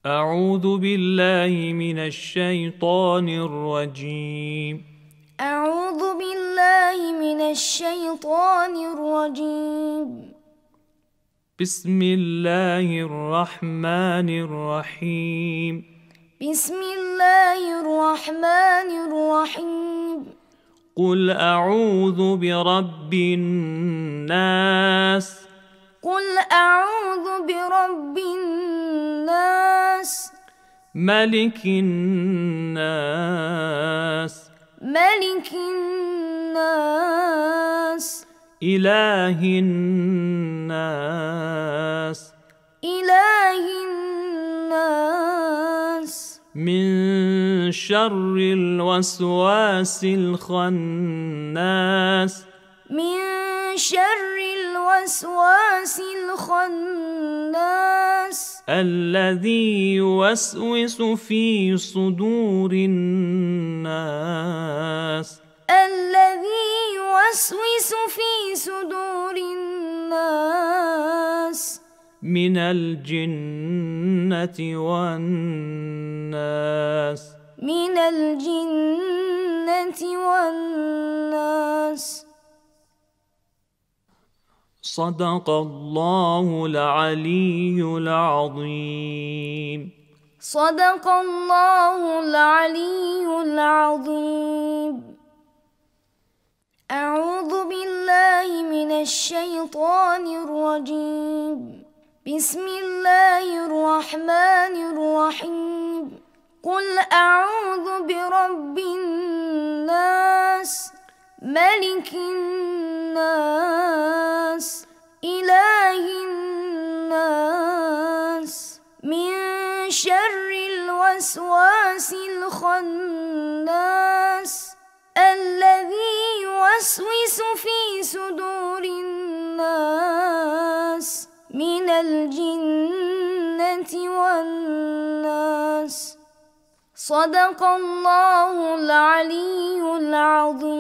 أعوذ بالله من الشيطان الرجيم. أعوذ بالله من الشيطان الرجيم. بسم الله الرحمن الرحيم. بسم الله الرحمن الرحيم. قل أعوذ برب الناس. قل أعوذ برب الناس. ملك الناس. ملك الناس. إله الناس. إله الناس. من شر الوسواس الخناس. من شر الوسواس الخناس. الذي يوسوس في صدور الناس. الذي يوسوس في صدور الناس. من الجنة والناس. من الجنة والناس. صدق الله العلي العظيم. صدق الله العلي العظيم. أعوذ بالله من الشيطان الرجيم. بسم الله الرحمن الرحيم. قل أعوذ برب الناس. ملك الناس. إله الناس. من شر الوسواس الخناس. الذي يوسوس في صدور الناس. من الجنة والناس. صدق الله العلي العظيم.